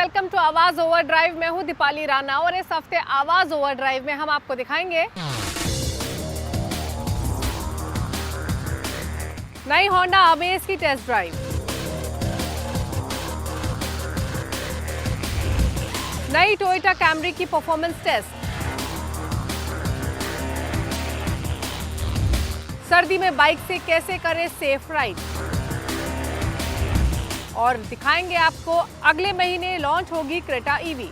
Welcome to आवाज over drive. मैं हूं दीपाली राणा और इस हफ्ते आवाज ओवर ड्राइव में हम आपको दिखाएंगे नई होंडा अमेज की टेस्ट ड्राइव, नई टोयोटा कैमरी की परफॉर्मेंस टेस्ट, सर्दी में बाइक से कैसे करें सेफ राइड और दिखाएंगे आपको अगले महीने लॉन्च होगी क्रेटा ईवी।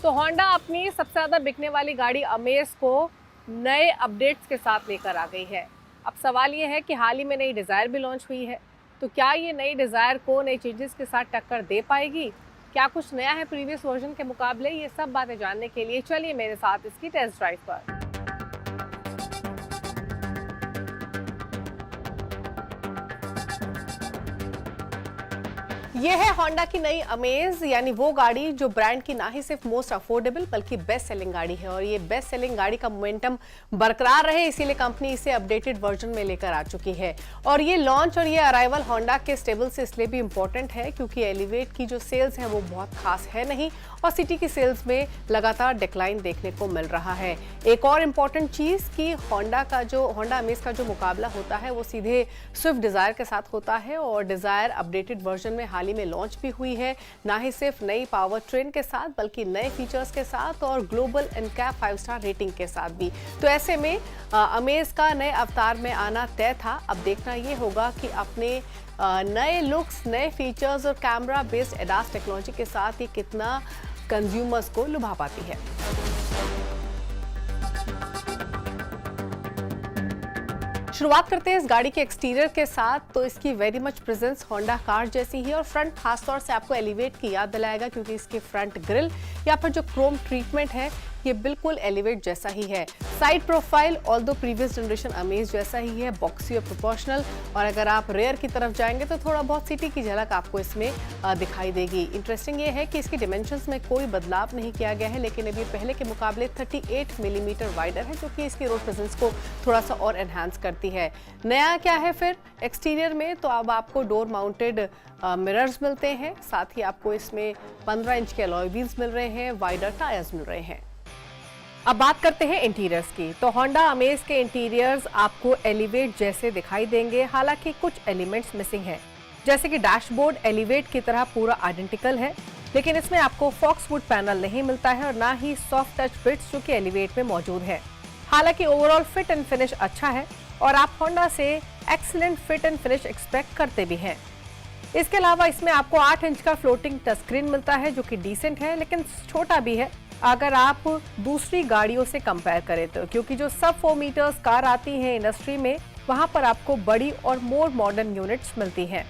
तो होंडा अपनी सबसे ज्यादा बिकने वाली गाड़ी अमेज को नए अपडेट्स के साथ लेकर आ गई है। अब सवाल ये है कि हाल ही में नई डिज़ायर भी लॉन्च हुई है, तो क्या ये नई डिज़ायर को नई चेंजेस के साथ टक्कर दे पाएगी? क्या कुछ नया है प्रीवियस वर्जन के मुकाबले? ये सब बातें जानने के लिए चलिए मेरे साथ इसकी टेस्ट ड्राइव पर। ये है होंडा की नई अमेज, यानी वो गाड़ी जो ब्रांड की ना ही सिर्फ मोस्ट अफोर्डेबल बल्कि बेस्ट सेलिंग गाड़ी है। और ये बेस्ट सेलिंग गाड़ी का मोमेंटम बरकरार रहे, इसीलिए कंपनी इसे अपडेटेड वर्जन में लेकर आ चुकी है। और ये लॉन्च और ये अराइवल होंडा के स्टेबल से इसलिए भी इंपॉर्टेंट है क्योंकि एलिवेट की जो सेल्स है वो बहुत खास है नहीं और सिटी की सेल्स में लगातार डिक्लाइन देखने को मिल रहा है। एक और इम्पॉर्टेंट चीज़ कि होंडा अमेज का जो मुकाबला होता है वो सीधे स्विफ्ट डिज़ायर के साथ होता है और डिज़ायर अपडेटेड वर्जन में हाल ही में लॉन्च भी हुई है, ना ही सिर्फ नई पावर ट्रेन के साथ बल्कि नए फीचर्स के साथ और ग्लोबल एनकैप 5 स्टार रेटिंग के साथ भी। तो ऐसे में अमेज का नए अवतार में आना तय था। अब देखना ये होगा कि अपने नए लुक्स, नए फीचर्स और कैमरा बेस्ड एडास टेक्नोलॉजी के साथ ये कितना कंज्यूमर्स को लुभा पाती है। शुरुआत करते हैं इस गाड़ी के एक्सटीरियर के साथ। तो इसकी very much presence Honda car जैसी ही और फ्रंट खासतौर से आपको एलिवेट की याद दिलाएगा क्योंकि इसके फ्रंट ग्रिल या फिर जो क्रोम ट्रीटमेंट है ये बिल्कुल एलिवेट जैसा ही है। Side profile although previous generation amaze जैसा ही है, बॉक्सी और प्रोपोर्शनल। और अगर आप रेयर की तरफ जाएंगे तो थोड़ा बहुत सिटी की झलक आपको इसमें दिखाई देगी। इंटरेस्टिंग ये है कि इसकी डिमेंशंस में कोई बदलाव नहीं किया गया है, लेकिन अभी पहले के मुकाबले 38 मिलीमीटर वाइडर है जो कि इसकी रोड प्रेजेंस को थोड़ा सा और एनहांस करती है। नया क्या है फिर एक्सटीरियर में? तो अब आपको डोर माउंटेड मिरर्स मिलते हैं, साथ ही आपको इसमें 15 इंच के अलॉय व्हील्स मिल रहे हैं, वाइडर टायर्स मिल रहे हैं। अब बात करते हैं इंटीरियर्स की। तो होंडा अमेज के इंटीरियर्स आपको एलिवेट जैसे दिखाई देंगे, हालांकि कुछ एलिमेंट्स मिसिंग हैं, जैसे कि डैशबोर्ड एलिवेट की तरह पूरा आइडेंटिकल है, लेकिन इसमें आपको फॉक्सवुड पैनल नहीं मिलता है और ना ही सॉफ्ट टच बिट्स जो कि एलिवेट में मौजूद है। हालांकि ओवरऑल फिट एंड फिनिश अच्छा है और आप होंडा से excellent fit and finish expect करते भी हैं। इसके अलावा इसमें आपको 8 इंच का फ्लोटिंग टच स्क्रीन मिलता है जो कि डिसेंट है, लेकिन छोटा भी है अगर आप दूसरी गाड़ियों से कंपेयर करें तो, क्योंकि जो सब 4 मीटर्स कार आती हैं इंडस्ट्री में वहां पर आपको बड़ी और मोर मॉडर्न यूनिट्स मिलती हैं।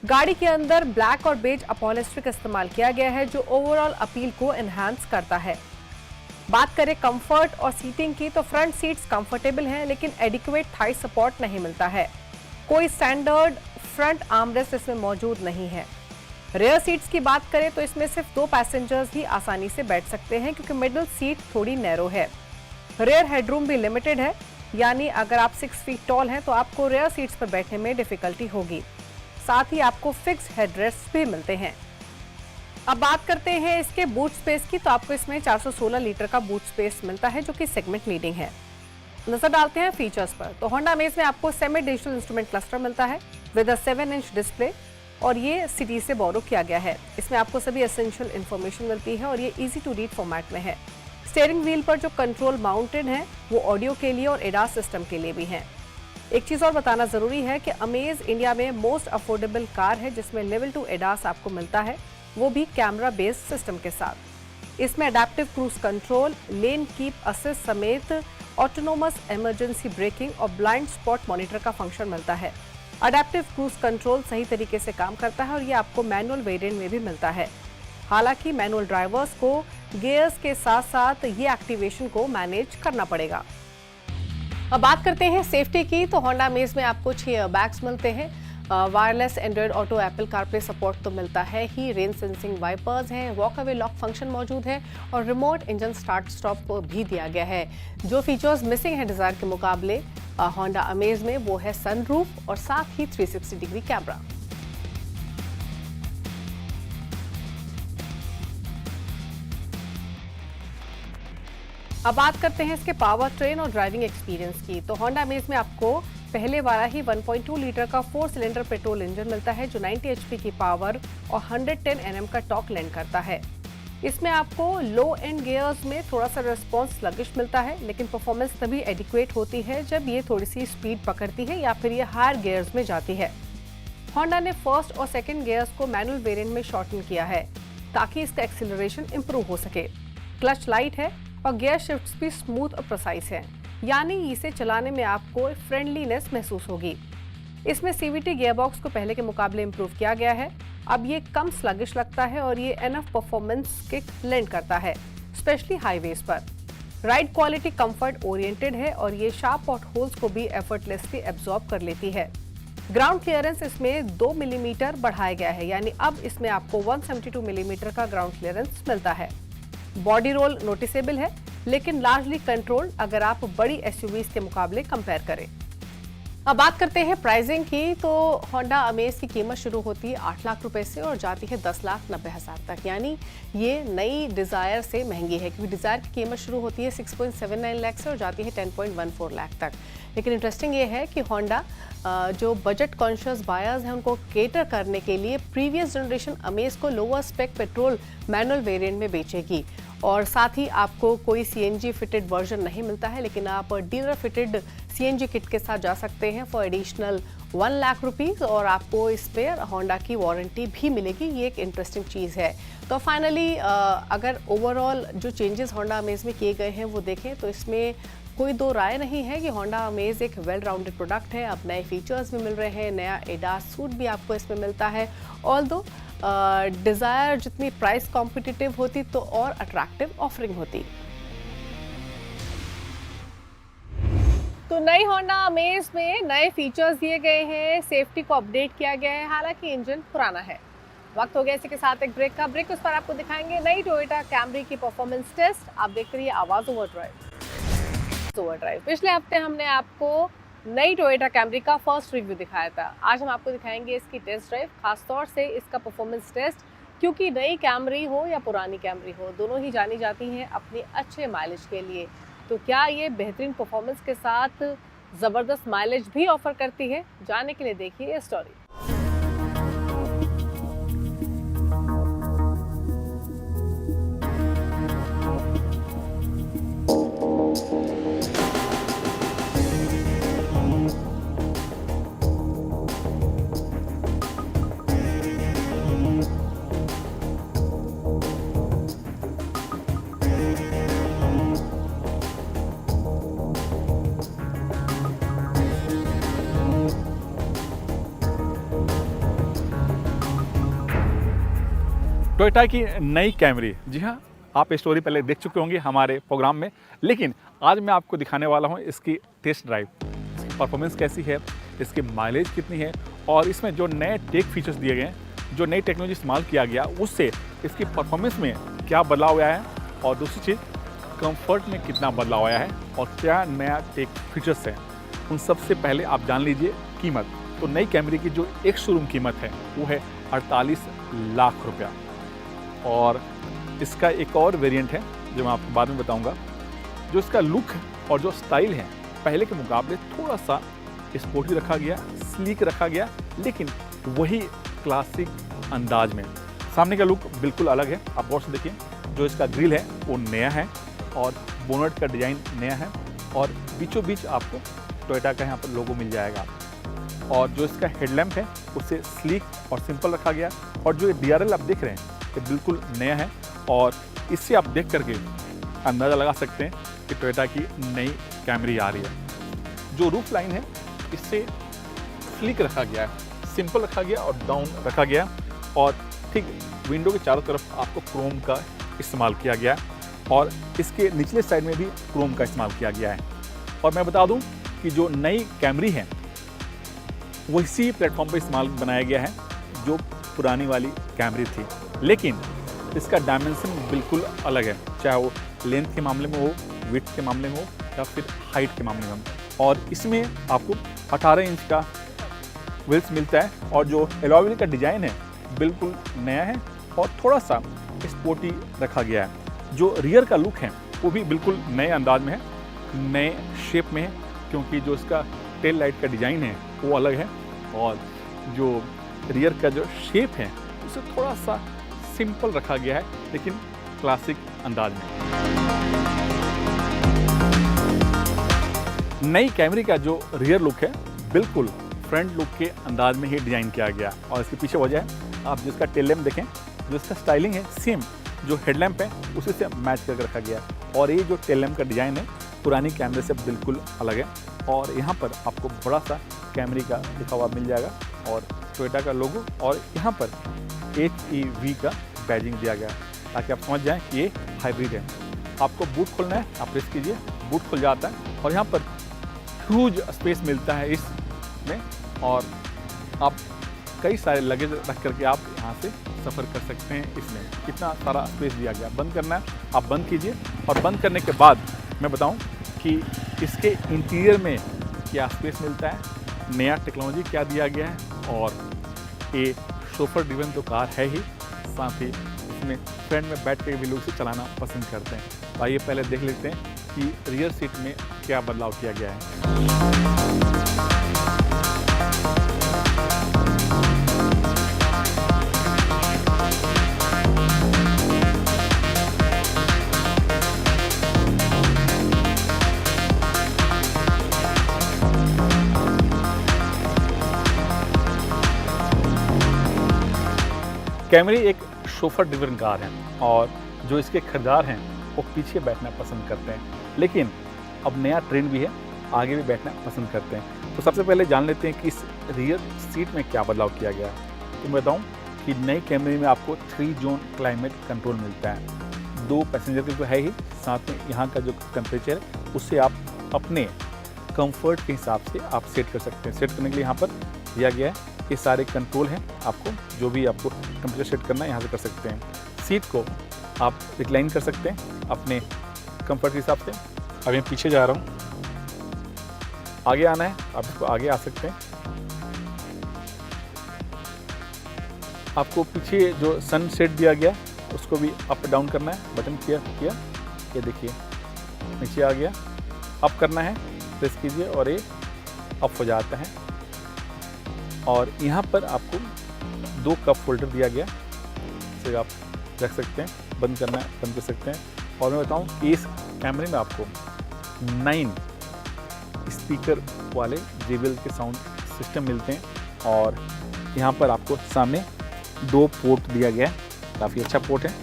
गाड़ी के अंदर ब्लैक और बेज अपॉलिस्टर का इस्तेमाल किया गया है जो ओवरऑल अपील को एनहांस करता है। बात करें कंफर्ट और सीटिंग की तो फ्रंट सीट्स कंफर्टेबल हैं, लेकिन एडिक्वेट थाई सपोर्ट नहीं मिलता है। कोई स्टैंडर्ड फ्रंट आर्मरेस्ट इसमें मौजूद नहीं है। रेयर सीट्स की बात करें तो इसमें सिर्फ 2 पैसेंजर्स ही आसानी से बैठ सकते हैं क्योंकि मिडिल सीट थोड़ी नैरो है। रेयर हेडरूम भी लिमिटेड है, यानी अगर आप 6 फीट टॉल हैं तो आपको रेयर सीट्स पर बैठने में डिफिकल्टी होगी। साथ ही आपको फिक्स हेडरेस्ट भी मिलते हैं। अब बात करते हैं इसके बूट स्पेस की। तो आपको इसमें 416 लीटर का बूट स्पेस मिलता है जो कि सेगमेंट लीडिंग है। नजर डालते हैं फीचर्स पर। तो होंडा अमेज में आपको सेमी डिजिटल इंस्ट्रूमेंट क्लस्टर मिलता है विद अ 7 इंच डिस्प्ले और ये सिटी से बोरो किया गया है। इसमें आपको सभी एसेंशियल इन्फॉर्मेशन मिलती है और ये इजी टू रीड फॉर्मेट में है। स्टीयरिंग व्हील पर जो कंट्रोल माउंटेड है वो ऑडियो के लिए और एडास सिस्टम के लिए भी है। एक चीज़ और बताना ज़रूरी है कि अमेज इंडिया में मोस्ट अफोर्डेबल कार है जिसमें लेवल 2 एडास आपको मिलता है, वो भी कैमरा बेस्ड सिस्टम के साथ। इसमें adaptive cruise control, lane keep assist समेत ऑटोनोमस इमरजेंसी ब्रेकिंग और ब्लाइंड स्पॉट मॉनिटर का फंक्शन मिलता है। अडेप्टिव क्रूज कंट्रोल सही तरीके से काम करता है और ये आपको मैनुअल वेरिएंट में भी मिलता है। हालांकि मैनुअल ड्राइवर्स को गियर्स के साथ साथ ये एक्टिवेशन को मैनेज करना पड़ेगा। अब बात करते हैं सेफ्टी की। तो होंडा अमेज में आपको 6 एयरबैग्स मिलते हैं, wireless Android auto Apple CarPlay support तो मिलता है ही, रेन सेंसिंग वाइपर्स हैं, वॉक अवे लॉक फंक्शन मौजूद है और रिमोट इंजन स्टार्ट स्टॉप को भी दिया गया है। जो फीचर्स मिसिंग है डिजायर के मुकाबले होंडा अमेज में वो है सनरूफ और साथ ही 360 डिग्री कैमरा। अब बात करते हैं इसके पावर ट्रेन और ड्राइविंग एक्सपीरियंस की। तो होंडा अमेज में आपको पहले वाला ही 1.2 लीटर का 4 सिलेंडर पेट्रोल इंजन मिलता है जो 90 एचपी की पावर और 110 एनएम का टॉर्क लैंड करता है। इसमें आपको लो एंड गियर्स में थोड़ा सा रिस्पॉन्स स्लगिश मिलता है, लेकिन परफॉर्मेंस तभी एडिक्वेट होती है जब ये थोड़ी सी स्पीड पकड़ती है या फिर ये हायर गियर्स में जाती है। होंडा ने फर्स्ट और सेकंड गियर्स को मैनुअल वेरिएंट में शॉर्टन किया है ताकि इसका एक्सीलरेशन इंप्रूव हो सके। क्लच लाइट है और गियर शिफ्ट्स भी स्मूथ और प्रिसाइज है, यानी इसे चलाने में आपको फ्रेंडलीनेस महसूस होगी। इसमें सीवीटी गियरबॉक्स को पहले के मुकाबले इंप्रूव किया गया है। अब ये कम स्लगिश लगता है और ये एनफ परफॉर्मेंस किक लैंड करता है, स्पेशली हाईवेज पर। राइड क्वालिटी कंफर्ट ओरिएंटेड है और ये शार्प पॉट होल्स को भी एफर्टलेसली एब्जॉर्ब कर लेती है। ग्राउंड क्लियरेंस इसमें 2 मिलीमीटर बढ़ाया गया है, यानी अब इसमें आपको 172 मिलीमीटर का ग्राउंड क्लियरेंस मिलता है। बॉडी रोल नोटिसेबल है, लेकिन लार्जली कंट्रोल्ड अगर आप बड़ी एसयूवीज के मुकाबले कंपेयर करें। अब बात करते हैं प्राइसिंग की। तो होंडा अमेज की कीमत शुरू होती है 8 लाख रुपए से और जाती है 10,90,000 तक, यानी ये नई डिज़ायर से महंगी है, क्योंकि डिज़ायर की कीमत शुरू होती है 6.79 लाख से और जाती है 10.14 लाख तक। लेकिन इंटरेस्टिंग ये है कि होंडा जो बजट कॉन्शियस बायर्स हैं उनको केटर करने के लिए प्रीवियस जनरेशन अमेज को lower spec petrol manual variant में बेचेगी और साथ ही आपको कोई सीएनजी फिटेड वर्जन नहीं मिलता है, लेकिन आप डीलर फिटेड सीएनजी किट के साथ जा सकते हैं फॉर एडिशनल 1 लाख रुपीज़ और आपको इस पर होंडा की वारंटी भी मिलेगी। ये एक इंटरेस्टिंग चीज़ है। तो फाइनली अगर ओवरऑल जो चेंजेस होंडा अमेज में किए गए हैं वो देखें तो इसमें कोई दो राय नहीं है कि होंडा अमेज एक वेल राउंडेड प्रोडक्ट है। अब नए फीचर्स भी मिल रहे हैं, नया एडास सूट भी आपको इसमें मिलता है। ऑल्दो डिज़ायर जितनी प्राइस कॉम्पिटिटिव होती तो और अट्रैक्टिव ऑफरिंग होती। तो नई होंडा अमेज में नए फीचर्स दिए गए हैं, सेफ्टी को अपडेट किया गया है, हालांकि इंजन पुराना है। वक्त हो गया इसी के साथ एक ब्रेक का। ब्रेक उस पर आपको दिखाएंगे नई टोयोटा कैमरी की परफॉर्मेंस टेस्ट। आप देखते रहिए आवाज ओवरड्राइव। पिछले हफ्ते हमने आपको नई टोयोटा कैमरी का फर्स्ट रिव्यू दिखाया था। आज हम आपको दिखाएंगे इसकी टेस्ट ड्राइव, खासतौर से इसका परफॉर्मेंस टेस्ट, क्योंकि नई कैमरी हो या पुरानी कैमरी हो दोनों ही जानी जाती हैं अपने अच्छे माइलेज के लिए। तो क्या ये बेहतरीन परफॉर्मेंस के साथ ज़बरदस्त माइलेज भी ऑफर करती है? जानने के लिए देखिए ये स्टोरी। टोयोटा की नई कैमरी, जी हाँ, आप ये स्टोरी पहले देख चुके होंगे हमारे प्रोग्राम में, लेकिन आज मैं आपको दिखाने वाला हूँ इसकी टेस्ट ड्राइव। परफॉर्मेंस कैसी है, इसकी माइलेज कितनी है और इसमें जो नए टेक फीचर्स दिए गए हैं, जो नई टेक्नोलॉजी इस्तेमाल किया गया, उससे इसकी परफॉर्मेंस में क्या बदलाव आया है और दूसरी चीज़ कंफर्ट में कितना बदलाव आया है और क्या नया टेक फीचर्स हैं। उन सबसे पहले आप जान लीजिए कीमत। तो नई कैमरी की जो एक शोरूम कीमत है वो है 48 लाख रुपया और इसका एक और वेरिएंट है जो मैं आपको बाद में बताऊंगा। जो इसका लुक और जो स्टाइल है पहले के मुकाबले थोड़ा सा स्पोर्टी रखा गया, स्लीक रखा गया, लेकिन वही क्लासिक अंदाज में। सामने का लुक बिल्कुल अलग है, आप गौर से देखिए। जो इसका ग्रिल है वो नया है और बोनट का डिज़ाइन नया है और बीचों बीच आपको टोयोटा का यहाँ पर लोगो मिल जाएगा। और जो इसका हेडलैम्प है उसे स्लीक और सिंपल रखा गया और जो ये DRL आप देख रहे हैं ये बिल्कुल नया है और इससे आप देख करके अंदाज़ा लगा सकते हैं कि टोयोटा की नई कैमरी आ रही है। जो रूफ लाइन है इससे स्लीक रखा गया है, सिंपल रखा गया और डाउन रखा गया और ठीक विंडो के चारों तरफ आपको क्रोम का इस्तेमाल किया गया है और इसके निचले साइड में भी क्रोम का इस्तेमाल किया गया है। और मैं बता दूं कि जो नई कैमरी है वो इसी प्लेटफॉर्म पर इस्तेमाल बनाया गया है जो पुरानी वाली कैमरी थी, लेकिन इसका डायमेंशन बिल्कुल अलग है, चाहे वो लेंथ के मामले में हो, विड्थ के मामले में हो या फिर हाइट के मामले में हो। और इसमें आपको 18 इंच का व्हील्स मिलता है और जो अलॉय व्हील का डिज़ाइन है बिल्कुल नया है और थोड़ा सा स्पोर्टी रखा गया है। जो रियर का लुक है वो भी बिल्कुल नए अंदाज में है, नए शेप में है, क्योंकि जो इसका टेल लाइट का डिज़ाइन है वो अलग है और जो रियर का जो शेप है उसे थोड़ा सा सिंपल रखा गया है, लेकिन क्लासिक अंदाज में। नई कैमरी का जो रियर लुक है बिल्कुल फ्रंट लुक के अंदाज में ही डिज़ाइन किया गया और इसके पीछे वजह है आप जिसका टेल लैम्प देखें, जो इसका स्टाइलिंग है सेम जो हेडलैम्प है उसी से मैच करके रखा गया और ये जो टेल लैम्प का डिज़ाइन है पुरानी कैमरे से बिल्कुल अलग है और यहाँ पर आपको बड़ा सा कैमरी का लिखा हुआ मिल जाएगा और टोयोटा का लोगो और यहाँ पर HEV का बैजिंग दिया गया ताकि आप समझ जाएं कि ये हाइब्रिड है। आपको बूट खोलना है, आप प्रेस कीजिए, बूट खुल जाता है और यहाँ पर ह्यूज स्पेस मिलता है इसमें और आप कई सारे लगेज रख करके आप यहाँ से सफ़र कर सकते हैं। इसमें कितना सारा स्पेस दिया गया। बंद करना है, आप बंद कीजिए और बंद करने के बाद मैं बताऊं कि इसके इंटीरियर में क्या स्पेस मिलता है, नया टेक्नोलॉजी क्या दिया गया है और ये शोफर ड्रिवन तो कार है ही, साथ ही इसमें फ्रंट में बैठ के भी लोग इसे चलाना पसंद करते हैं। तो आइए पहले देख लेते हैं कि रियर सीट में क्या बदलाव किया गया है। कैमरी एक शोफर ड्रिवन कार है और जो इसके खरीदार हैं वो पीछे बैठना पसंद करते हैं, लेकिन अब नया ट्रेंड भी है, आगे भी बैठना पसंद करते हैं। तो सबसे पहले जान लेते हैं कि इस रियर सीट में क्या बदलाव किया गया है। तो मैं बताऊं कि नई कैमरी में आपको 3 जोन क्लाइमेट कंट्रोल मिलता है। 2 पैसेंजर के तो है ही, साथ में यहाँ का जो टेम्परेचर है उससे आप अपने कंफर्ट के हिसाब से आप सेट कर सकते हैं। सेट करने के लिए यहाँ पर दिया गया है, ये सारे कंट्रोल हैं, आपको जो भी आपको टेम्परेचर सेट करना है यहाँ से कर सकते हैं। सीट को आप रिक्लाइन कर सकते हैं अपने कंफर्ट के हिसाब से। अब मैं पीछे जा रहा हूँ, आगे आना है आप इसको आगे आ सकते हैं। आपको पीछे जो सन सेट दिया गया उसको भी अप डाउन करना है, बटन किया, ये देखिए नीचे आ गया, अप करना है, प्रेस कीजिए और ये अप हो जाता है। और यहाँ पर आपको 2 कप होल्डर दिया गया, इसे आप रख सकते हैं, बंद करना है बंद कर सकते हैं। और मैं बताऊँ कि इस कैमरे में आपको 9 स्पीकर वाले JBL के साउंड सिस्टम मिलते हैं और यहाँ पर आपको सामने 2 पोर्ट दिया गया है, काफ़ी अच्छा पोर्ट है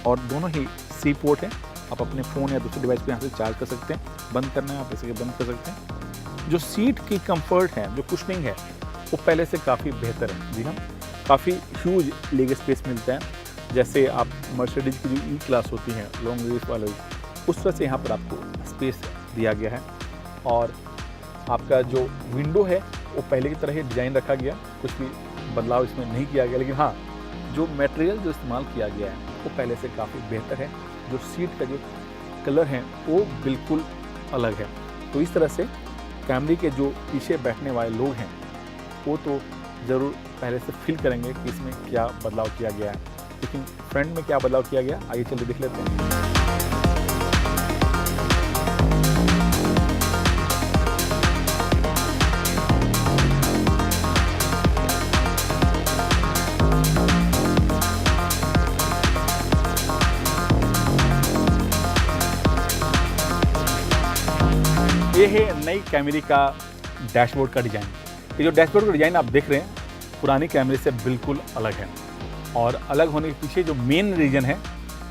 और दोनों ही C पोर्ट है। आप अपने फ़ोन या दूसरे डिवाइस को यहाँ से चार्ज कर सकते हैं, बंद करना है आप इसे बंद कर सकते हैं। जो सीट की कंफर्ट है, जो कुशनिंग है वो पहले से काफ़ी बेहतर है। जी हाँ, काफ़ी ह्यूज लेग स्पेस मिलता है, जैसे आप मर्सिडीज की जो E क्लास होती हैं लॉन्ग रेस वाले, उस तरह से यहाँ पर आपको स्पेस दिया गया है। और आपका जो विंडो है वो पहले की तरह ही डिज़ाइन रखा गया, कुछ भी बदलाव इसमें नहीं किया गया, लेकिन हाँ जो मटेरियल जो इस्तेमाल किया गया है वो पहले से काफ़ी बेहतर है। जो सीट का जो कलर है वो बिल्कुल अलग है। तो इस तरह से कैमरी के जो पीछे बैठने वाले लोग हैं वो तो ज़रूर पहले से फील करेंगे कि इसमें क्या बदलाव किया गया है, लेकिन फ्रंट में क्या बदलाव किया गया आइए चलिए देख लेते हैं। ये है नई कैमरी का डैशबोर्ड का डिज़ाइन। ये जो डैशबोर्ड का डिज़ाइन आप देख रहे हैं पुरानी कैमरे से बिल्कुल अलग है और अलग होने के पीछे जो मेन रीज़न है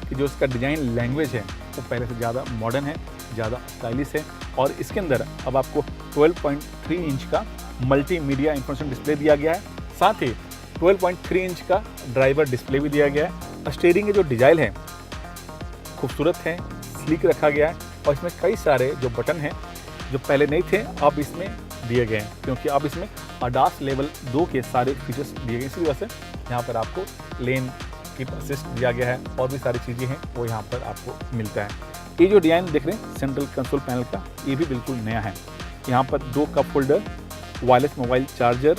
कि जो इसका डिज़ाइन लैंग्वेज है वो पहले से ज़्यादा मॉडर्न है, ज़्यादा स्टाइलिश है और इसके अंदर अब आपको 12.3 इंच का मल्टीमीडिया इंफॉर्मेशन डिस्प्ले दिया गया है, साथ ही 12.3 इंच का ड्राइवर डिस्प्ले भी दिया गया है। स्टीयरिंग की जो डिज़ाइन है खूबसूरत है, स्लीक रखा गया है और इसमें कई सारे जो बटन हैं जो पहले नहीं थे अब इसमें दिए गए हैं, क्योंकि अब इसमें ADAS लेवल 2 के सारे फीचर्स दिए गए। इसी वजह से यहाँ पर आपको लेन कीप असिस्ट दिया गया है और भी सारी चीज़ें हैं वो यहाँ पर आपको मिलता है। ये जो डिज़ाइन देख रहे हैं सेंट्रल कंसोल पैनल का, ये भी बिल्कुल नया है। यहाँ पर 2 cup holder, wireless mobile charger,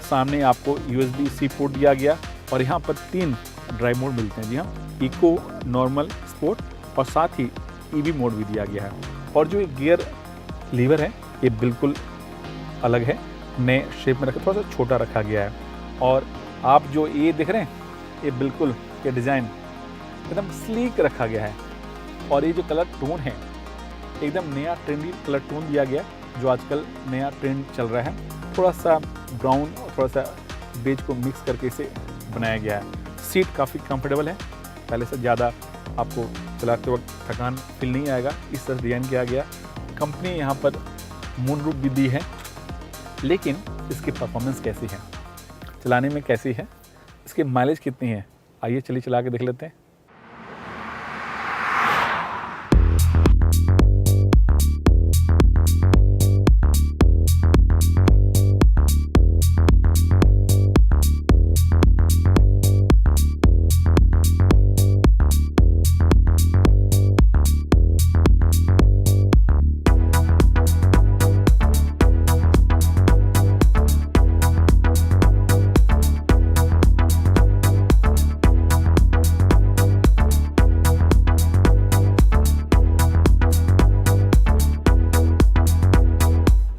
सामने आपको USB-C पोर्ट दिया गया और यहाँ पर 3 ड्राइव मोड मिलते हैं। जी हाँ, इको, नॉर्मल, स्पोर्ट और साथ ही ईवी मोड भी दिया गया है। और जो ये गियर लीवर है ये बिल्कुल अलग है, नए शेप में रखा, थोड़ा सा छोटा रखा गया है। और आप जो ये देख रहे हैं ये बिल्कुल ये डिज़ाइन एकदम स्लीक रखा गया है। और ये जो कलर टोन है एकदम नया ट्रेंडी कलर टोन दिया गया, जो आजकल नया ट्रेंड चल रहा है। थोड़ा सा ब्राउन और थोड़ा सा बेज को मिक्स करके इसे बनाया गया है। सीट काफ़ी कंफर्टेबल है, पहले से ज़्यादा आपको चलाते वक्त थकान फील नहीं आएगा, इस तरह डिज़ाइन किया गया। कंपनी यहाँ पर मून रूप भी दी है, लेकिन इसकी परफॉर्मेंस कैसी है, चलाने में कैसी है, इसकी माइलेज कितनी है, आइए चलिए चला के देख लेते हैं।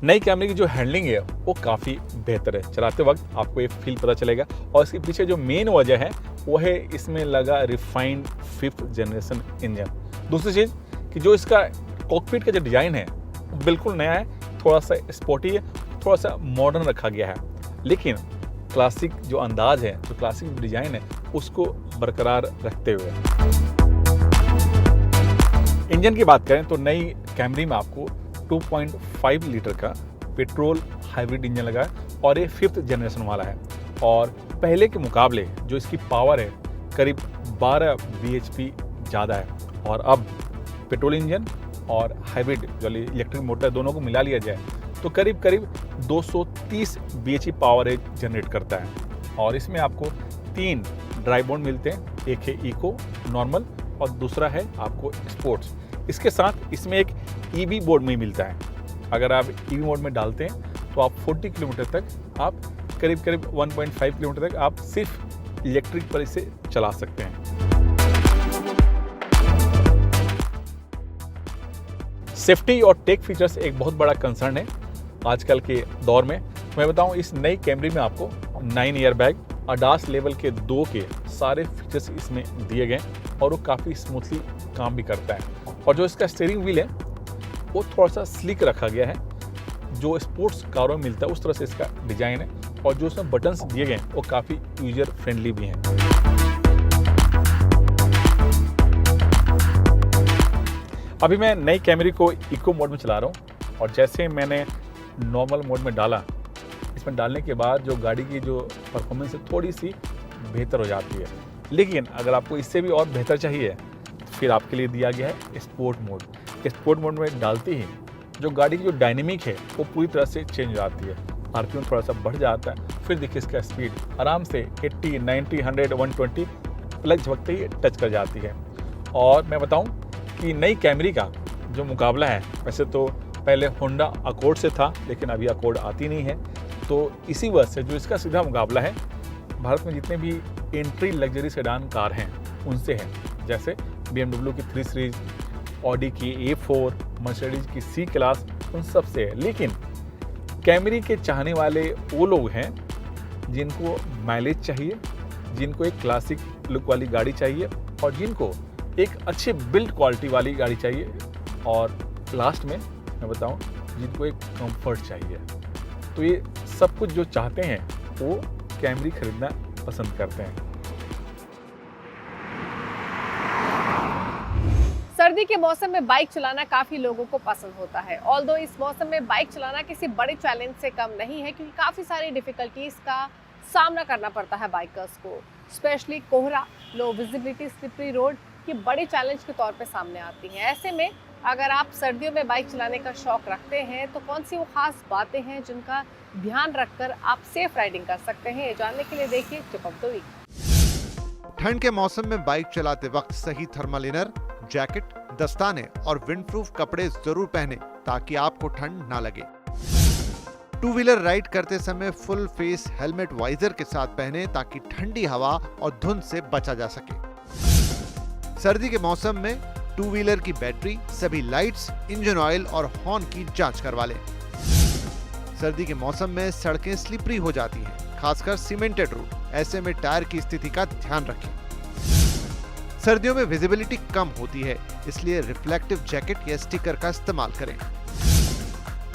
नई कैमरे की जो हैंडलिंग है वो काफ़ी बेहतर है, चलाते वक्त आपको ये फील पता चलेगा। और इसके पीछे जो मेन वजह है वो है इसमें लगा रिफाइंड 5th जनरेशन इंजन। दूसरी चीज़ कि जो इसका कॉकपिट का जो डिज़ाइन है वो बिल्कुल नया है, थोड़ा सा स्पोर्टी है, थोड़ा सा मॉडर्न रखा गया है, लेकिन क्लासिक जो अंदाज है, जो क्लासिक डिज़ाइन है उसको बरकरार रखते हुए। इंजन की बात करें तो नई कैमरी में आपको 2.5 लीटर का पेट्रोल हाइब्रिड इंजन लगा है और ये 5th जनरेशन वाला है। और पहले के मुकाबले जो इसकी पावर है करीब 12 bhp ज़्यादा है। और अब पेट्रोल इंजन और हाइब्रिड जो इलेक्ट्रिक मोटर दोनों को मिला लिया जाए तो करीब 230 bhp पावर जनरेट करता है। और इसमें आपको 3 ड्राइव मोड मिलते हैं, एक है इको, नॉर्मल और दूसरा है आपको स्पोर्ट्स। इसके साथ इसमें एक ईवी मोड में मिलता है। अगर आप ईवी मोड में डालते हैं तो आप 40 किलोमीटर तक आप करीब 1.5 किलोमीटर तक आप सिर्फ इलेक्ट्रिक पर इसे चला सकते हैं। सेफ्टी और टेक फीचर्स एक बहुत बड़ा कंसर्न है आजकल के दौर में। मैं बताऊं, इस नई कैमरी में आपको 9 एयर बैग, ADAS लेवल के 2 के सारे फीचर्स इसमें दिए गए और वो काफ़ी स्मूथली काम भी करता है। और जो इसका स्टीयरिंग व्हील है वो थोड़ा सा स्लिक रखा गया है, जो स्पोर्ट्स कारों में मिलता है उस तरह से इसका डिज़ाइन है। और जो इसमें बटन्स दिए गए हैं वो काफ़ी यूजर फ्रेंडली भी हैं। अभी मैं नई कैमरी को इको मोड में चला रहा हूँ और जैसे मैंने नॉर्मल मोड में डाला, इसमें डालने के बाद जो गाड़ी की जो परफॉर्मेंस है थोड़ी सी बेहतर हो जाती है। लेकिन अगर आपको इससे भी और बेहतर चाहिए फिर आपके लिए दिया गया है स्पोर्ट मोड। स्पोर्ट मोड में डालते ही जो गाड़ी की जो डायनेमिक है वो पूरी तरह से चेंज हो जाती है, आरपीएम थोड़ा सा बढ़ जाता है। फिर देखिए इसका स्पीड आराम से 80, 90, 100, 120 प्लग झपकते ही टच कर जाती है। और मैं बताऊं कि नई कैमरी का जो मुकाबला है, वैसे तो पहले होंडा अकॉर्ड से था लेकिन अभी अकॉर्ड आती नहीं है, तो इसी वजह से जो इसका सीधा मुकाबला है भारत में जितने भी एंट्री लग्जरी सेडान कार हैं उनसे है। जैसे BMW की 3 सीरीज, ऑडी की A4, मर्सिडीज की C क्लास, उन सब से है। लेकिन कैमरी के चाहने वाले वो लोग हैं जिनको माइलेज चाहिए, जिनको एक क्लासिक लुक वाली गाड़ी चाहिए और जिनको एक अच्छी बिल्ड क्वालिटी वाली गाड़ी चाहिए, और लास्ट में मैं बताऊं जिनको एक कंफर्ट चाहिए। तो ये सब कुछ जो चाहते हैं वो कैमरी खरीदना पसंद करते हैं। सर्दी के मौसम में बाइक चलाना काफ़ी लोगों को पसंद होता है। ऑल्दो इस मौसम में बाइक चलाना किसी बड़े चैलेंज से कम नहीं है, क्योंकि काफ़ी सारी डिफ़िकल्टीज़ का सामना करना पड़ता है बाइकर्स को। स्पेशली कोहरा, लो विजिबिलिटी, स्लिपरी रोड ये बड़े चैलेंज के तौर पे सामने आती हैं। ऐसे में अगर आप सर्दियों में बाइक चलाने का शौक़ रखते हैं तो कौन सी वो ख़ास बातें हैं जिनका ध्यान रखकर आप सेफ राइडिंग कर सकते हैं, ये जानने के लिए देखिए टिप ऑफ द वीक। ठंड के मौसम में बाइक चलाते वक्त सही थर्मल इनर, जैकेट, दस्ताने और विंडप्रूफ कपड़े जरूर पहने ताकि आपको ठंड ना लगे। 2 व्हीलर राइड करते समय फुल फेस हेलमेट वाइजर के साथ पहने ताकि ठंडी हवा और धुंध से बचा जा सके। सर्दी के मौसम में टू व्हीलर की बैटरी, सभी लाइट्स, इंजन ऑयल और हॉर्न की जांच करवा लें। सर्दी के मौसम में सड़कें स्लिपरी हो जाती हैं, खासकर सीमेंटेड रोड। ऐसे में टायर की स्थिति का ध्यान रखें। सर्दियों में विजिबिलिटी कम होती है, इसलिए रिफ्लेक्टिव जैकेट या स्टिकर का इस्तेमाल करें।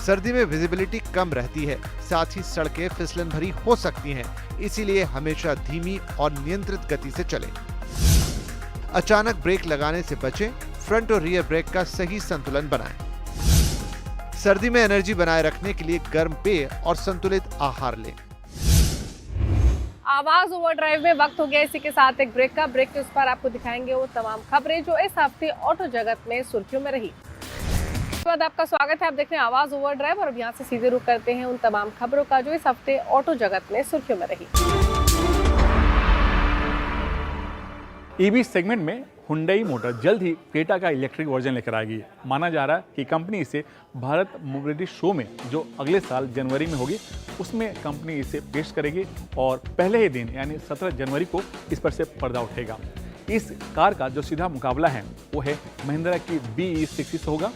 सर्दी में विजिबिलिटी कम रहती है, साथ ही सड़कें फिसलन भरी हो सकती हैं, इसीलिए हमेशा धीमी और नियंत्रित गति से चलें। अचानक ब्रेक लगाने से बचें, फ्रंट और रियर ब्रेक का सही संतुलन बनाएं। सर्दी में एनर्जी बनाए रखने के लिए गर्म पेय और संतुलित आहार लें। आवाज ओवरड्राइव में वक्त हो गया इसी के साथ एक ब्रेक का। ब्रेक के उस पर आपको दिखाएंगे वो तमाम खबरें जो इस हफ्ते ऑटो जगत में सुर्खियों में रही। इसके बाद आपका स्वागत है, आप देख रहे हैं आवाज ओवरड्राइव और अब यहाँ से सीधे रुख करते हैं उन तमाम खबरों का जो इस हफ्ते ऑटो जगत में सुर्खियों में रही। ईवी सेगमेंट में हुंडई मोटर जल्द ही क्रेटा का इलेक्ट्रिक वर्जन लेकर आएगी। माना जा रहा है कि कंपनी इसे भारत मोबिलिटी शो में जो अगले साल जनवरी में होगी उसमें कंपनी इसे पेश करेगी और पहले ही दिन यानी 17 जनवरी को इस पर से पर्दा उठेगा। इस कार का जो सीधा मुकाबला है वो है महिंद्रा की BE60 से होगा,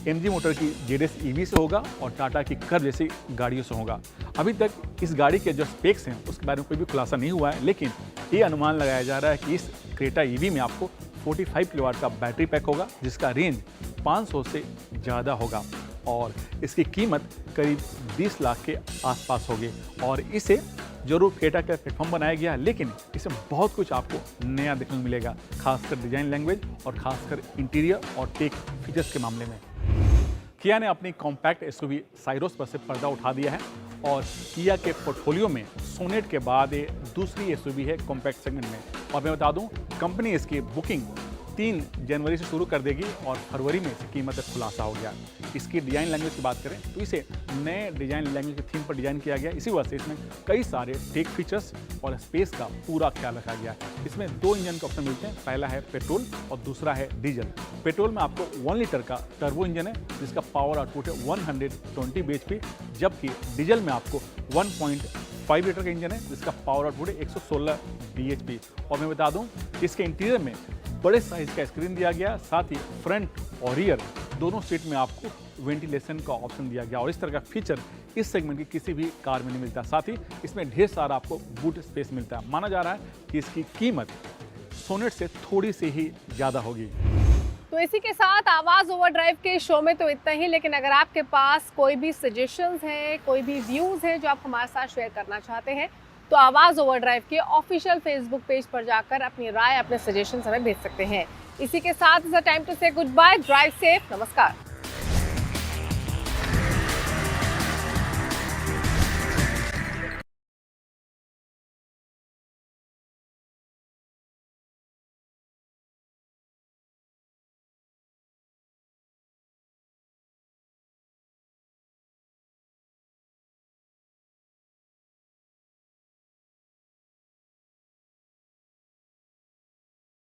MG मोटर की ZS EV से होगा और टाटा की कर्व जैसी गाड़ियों से होगा। अभी तक इस गाड़ी के जो स्पेक्स हैं उसके बारे में कोई भी खुलासा नहीं हुआ है, लेकिन ये अनुमान लगाया जा रहा है कि इस क्रेटा EV में आपको 45 किलोवाट का बैटरी पैक होगा, जिसका रेंज 500 से ज़्यादा होगा और इसकी कीमत करीब 20 लाख के आसपास होगी। और इसे जरूर क्रेटा का प्लेटफॉर्म बनाया गया है, लेकिन इसमें बहुत कुछ आपको नया देखने को मिलेगा, खासकर डिजाइन लैंग्वेज और खासकर इंटीरियर और टेक फीचर्स के मामले में। किया ने अपनी कॉम्पैक्ट एसयूवी साइरोस पर से पर्दा उठा दिया है और किया के पोर्टफोलियो में सोनेट के बाद ये दूसरी एसयूवी है कॉम्पैक्ट सेगमेंट में। और मैं बता दूं, कंपनी इसकी बुकिंग 3 जनवरी से शुरू कर देगी और फरवरी में इसकी कीमत खुलासा हो गया। इसकी डिज़ाइन लैंग्वेज की बात करें तो इसे नए डिज़ाइन लैंग्वेज की थीम पर डिज़ाइन किया गया। इसी वजह से इसमें कई सारे टेक फीचर्स और स्पेस का पूरा ख्याल रखा गया है। इसमें 2 इंजन के ऑप्शन मिलते हैं, पहला है पेट्रोल और दूसरा है डीजल। पेट्रोल में आपको 1 लीटर का टर्बो इंजन है जिसका पावर आउटपुट है 120 bhp, जबकि डीजल में आपको 1.5 लीटर का इंजन है जिसका पावर आउटपुट है 116 bhp। और मैं बता दूं इसके इंटीरियर में बड़े साइज का स्क्रीन दिया गया, साथ ही फ्रंट और रियर दोनों सीट में आपको वेंटिलेशन का ऑप्शन दिया गया और इस तरह का फीचर इस सेगमेंट की किसी भी कार में नहीं मिलता। साथ ही इसमें ढेर सारा आपको बूट स्पेस मिलता है। माना जा रहा है कि इसकी कीमत सोनेट से थोड़ी सी ही ज़्यादा होगी। तो इसी के साथ आवाज ओवरड्राइव के शो में तो इतना ही, लेकिन अगर आपके पास कोई भी सजेशंस हैं, कोई भी व्यूज़ हैं जो आप हमारे साथ शेयर करना चाहते हैं तो आवाज ओवरड्राइव के ऑफिशियल फेसबुक पेज पर जाकर अपनी राय, अपने सजेशंस हमें भेज सकते हैं। इसी के साथ इट्स टाइम टू से गुड बाय, ड्राइव सेफ, नमस्कार।